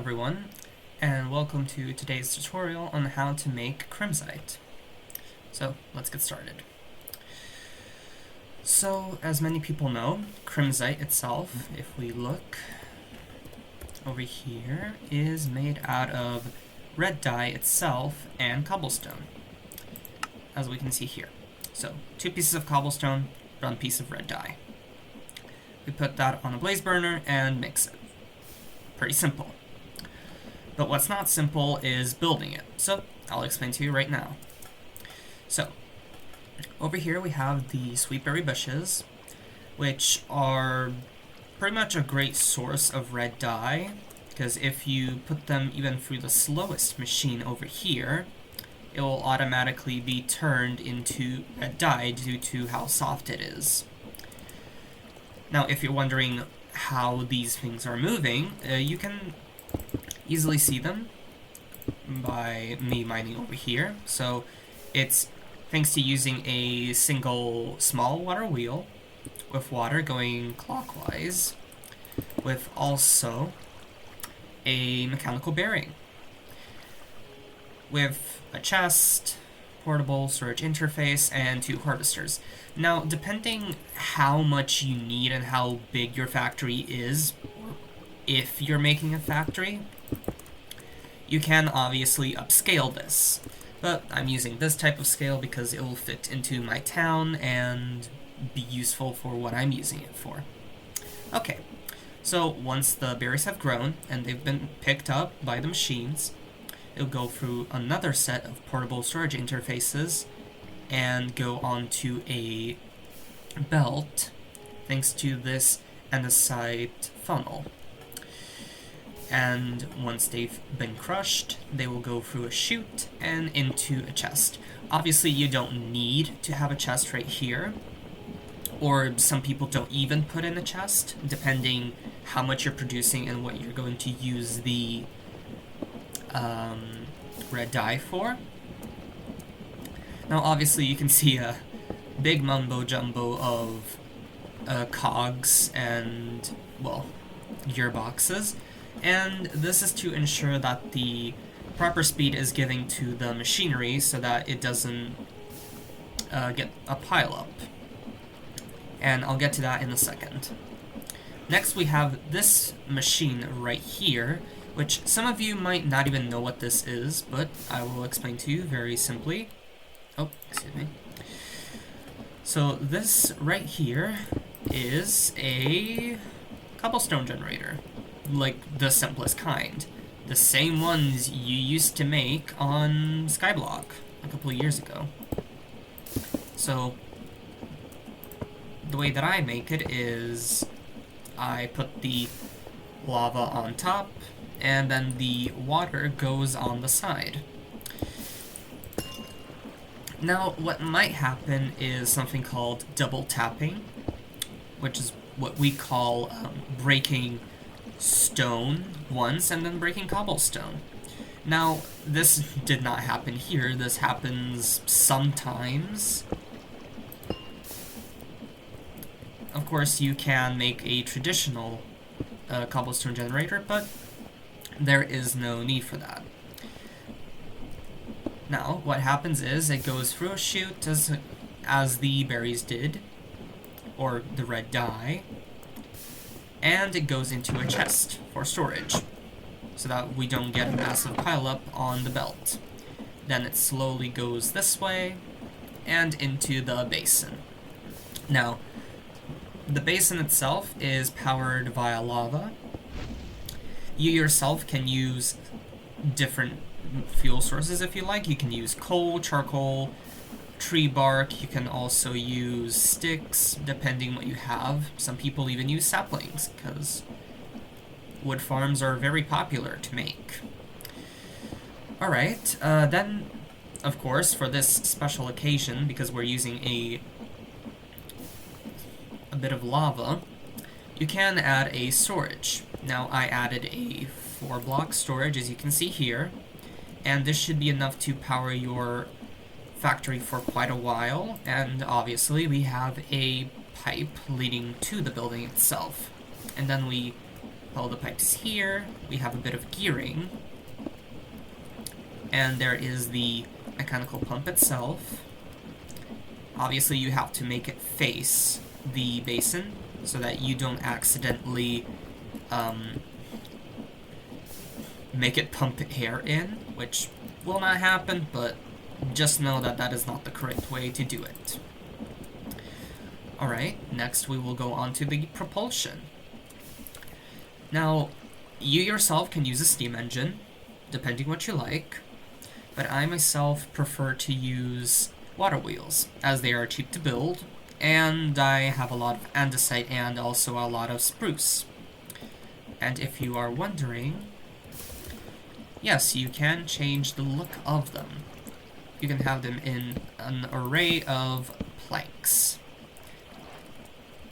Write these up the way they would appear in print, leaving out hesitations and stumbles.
everyone, and welcome to today's tutorial on how to make Crimsite. So let's get started. So as many people know, Crimsite itself, if we look over here, is made out of red dye itself and cobblestone, as we can see here. So 2 pieces of cobblestone, 1 piece of red dye. We put that on a blaze burner and mix it. Pretty simple. But what's not simple is building it, so I'll explain to you right now. So, over here we have the sweetberry bushes, which are pretty much a great source of red dye, because if you put them even through the slowest machine over here, it will automatically be turned into red dye due to how soft it is. Now, if you're wondering how these things are moving, you can easily see them by me mining over here. So it's thanks to using a single small water wheel with water going clockwise, with also a mechanical bearing, with a chest, portable storage interface, and 2 harvesters. Now, depending how much you need and how big your factory is, if you're making a factory, you can obviously upscale this. But I'm using this type of scale because it will fit into my town and be useful for what I'm using it for. Okay, so once the berries have grown and they've been picked up by the machines, it'll go through another set of portable storage interfaces and go onto a belt thanks to this andesite funnel. And once they've been crushed, they will go through a chute and into a chest. Obviously, you don't need to have a chest right here, or some people don't even put in a chest, depending how much you're producing and what you're going to use the red dye for. Now, obviously, you can see a big mumbo-jumbo of cogs and, well, gearboxes. And this is to ensure that the proper speed is given to the machinery so that it doesn't get a pile-up. And I'll get to that in a second. Next, we have this machine right here, which some of you might not even know what this is, but I will explain to you very simply. Oh, excuse me. So this right here is a cobblestone generator, like the simplest kind. The same ones you used to make on Skyblock a couple of years ago. So the way that I make it is I put the lava on top, and then the water goes on the side. Now, what might happen is something called double tapping, which is what we call breaking stone once and then breaking cobblestone. Now, this did not happen here. This happens sometimes. Of course, you can make a traditional cobblestone generator, but there is no need for that. Now, what happens is it goes through a chute as the berries did, or the red dye, and it goes into a chest for storage, so that we don't get a massive pileup on the belt. Then it slowly goes this way, and into the basin. Now, the basin itself is powered via lava. You yourself can use different fuel sources if you like. You can use coal, charcoal, tree bark. You can also use sticks, depending what you have. Some people even use saplings, because wood farms are very popular to make. Alright, then, of course, for this special occasion, because we're using a bit of lava, you can add a storage. Now, I added a 4-block storage, as you can see here, and this should be enough to power your factory for quite a while, and obviously we have a pipe leading to the building itself. And then we Follow the pipes here. We have a bit of gearing. And there is the mechanical pump itself. Obviously, you have to make it face the basin so that you don't accidentally make it pump air in, which will not happen, but just know that that is not the correct way to do it. Alright, next we will go on to the propulsion. Now, you yourself can use a steam engine, depending what you like, but I myself prefer to use water wheels, as they are cheap to build, and I have a lot of andesite and also a lot of spruce. And if you are wondering, yes, you can change the look of them. You can have them in an array of planks.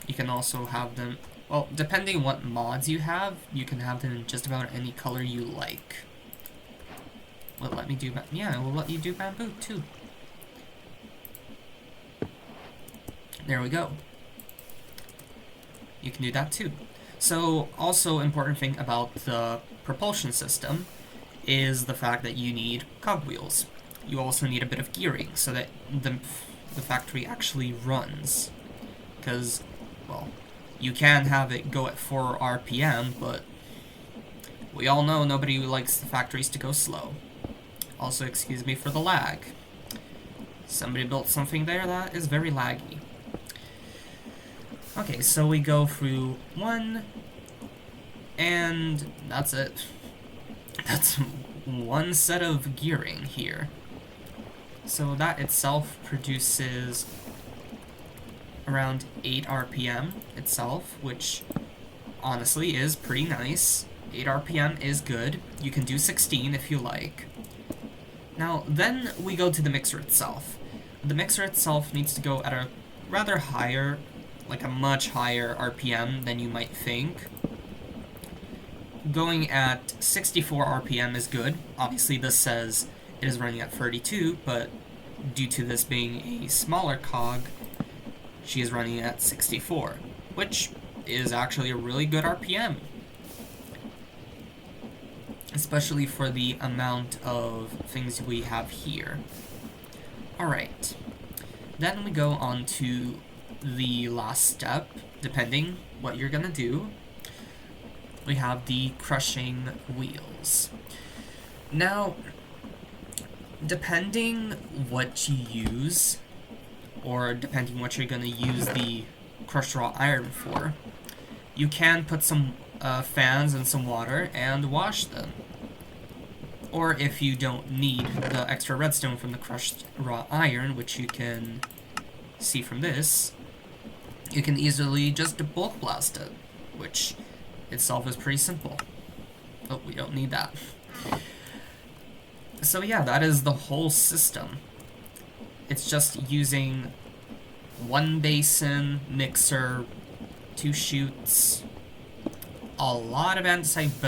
You can also have them, well, depending what mods you have, you can have them in just about any color you like. Will it let me do, yeah, it will let you do bamboo too. There we go. You can do that too. So, also important thing about the propulsion system is the fact that you need cogwheels. You also need a bit of gearing so that the factory actually runs. Because, well, you can have it go at 4 RPM, but we all know nobody likes the factories to go slow. Also, excuse me for the lag. Somebody built something there that is very laggy. Okay, so we go through 1, and that's it. That's one set of gearing here. So that itself produces around 8 RPM itself, which honestly is pretty nice. 8 RPM is good. You can do 16 if you like. Now, then we go to the mixer itself. The mixer itself needs to go at a rather higher, like a much higher RPM than you might think. Going at 64 RPM is good. Obviously this says it is running at 32, but due to this being a smaller cog, she is running at 64, which is actually a really good RPM. Especially for the amount of things we have here. Alright. Then we go on to the last step, depending what you're gonna do. We have the crushing wheels. Now, depending what you use, or depending what you're gonna use the crushed raw iron for, you can put some fans and some water and wash them. Or if you don't need the extra redstone from the crushed raw iron, which you can see from this, you can easily just bulk blast it, which itself is pretty simple. Oh, we don't need that. So yeah, that is the whole system. It's just using one basin, mixer, 2 chutes, a lot of andesite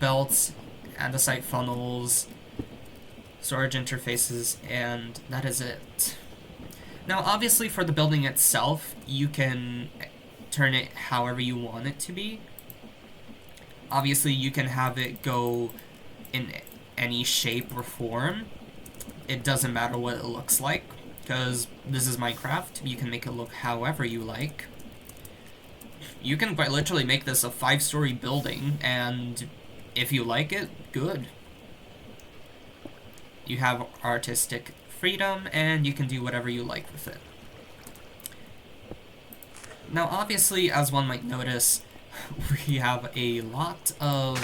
belts, andesite funnels, storage interfaces, and that is it. Now, obviously, for the building itself, you can turn it however you want it to be. Obviously, you can have it go in any shape or form. It doesn't matter what it looks like, because this is Minecraft. You can make it look however you like. You can quite literally make this a 5-story building, and if you like it, good. You have artistic freedom, and you can do whatever you like with it. Now, obviously, as one might notice, we have a lot of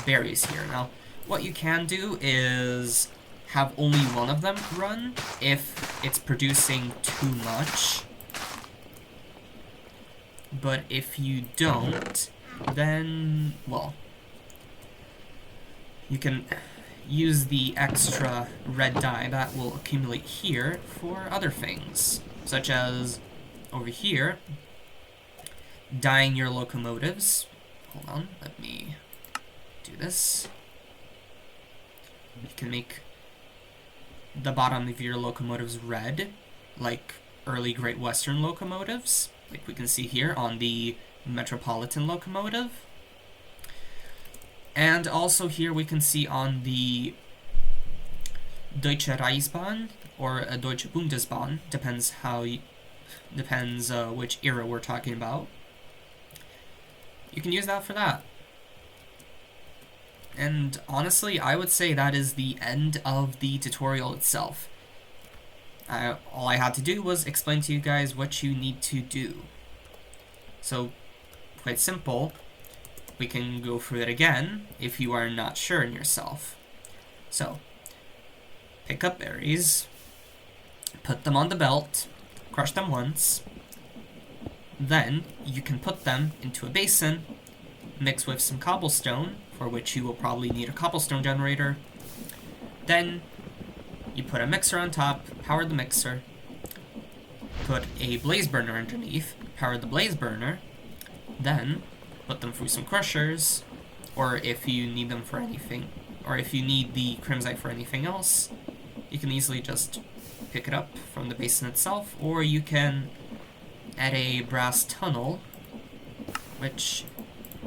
berries here. Now, what you can do is have only one of them run if it's producing too much. But if you don't, then, well, you can use the extra red dye that will accumulate here for other things, such as over here, dyeing your locomotives. Hold on, let me do this. You can make the bottom of your locomotives red, like early Great Western locomotives, like we can see here on the Metropolitan locomotive. And also here we can see on the Deutsche Reichsbahn or a Deutsche Bundesbahn, depends which era we're talking about. You can use that for that. And honestly, I would say that is the end of the tutorial itself. All I had to do was explain to you guys what you need to do. So, quite simple. We can go through it again if you are not sure in yourself. So, pick up berries, put them on the belt, crush them once, then you can put them into a basin, mix with some cobblestone, for which you will probably need a cobblestone generator. Then you put a mixer on top, power the mixer, put a blaze burner underneath, power the blaze burner, then put them through some crushers, or if you need them for anything, or if you need the Crimsite for anything else, you can easily just pick it up from the basin itself, or you can add a brass tunnel, which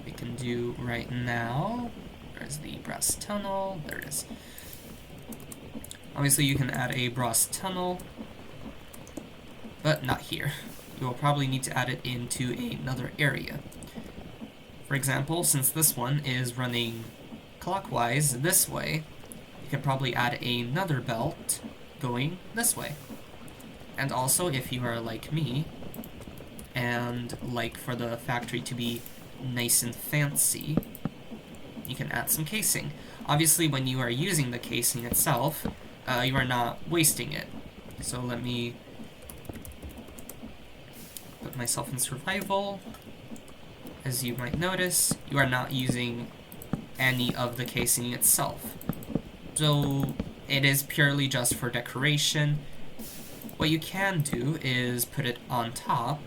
we can do right now. There's the brass tunnel, there it is. Obviously you can add a brass tunnel, but not here. You will probably need to add it into another area. For example, since this one is running clockwise this way, you could probably add another belt going this way. And also, if you are like me, and like for the factory to be nice and fancy, you can add some casing. Obviously, when you are using the casing itself, you are not wasting it. So let me put myself in survival. As you might notice, you are not using any of the casing itself. So it is purely just for decoration. What you can do is put it on top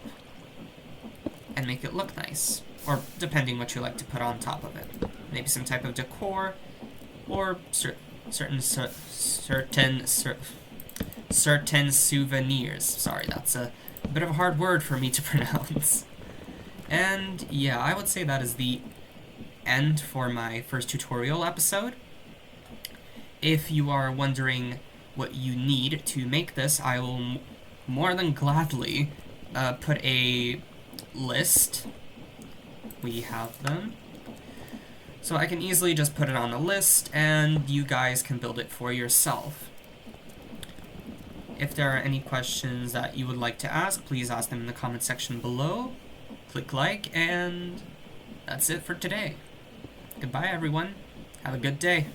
and make it look nice. Or depending what you like to put on top of it. Maybe some type of decor, or certain souvenirs. Sorry, that's a bit of a hard word for me to pronounce. And yeah, I would say that is the end for my first tutorial episode. If you are wondering what you need to make this, I will more than gladly put a list. We have them. So I can easily just put it on a list and you guys can build it for yourself. If there are any questions that you would like to ask, please ask them in the comment section below. Click like, and that's it for today. Goodbye everyone. Have a good day.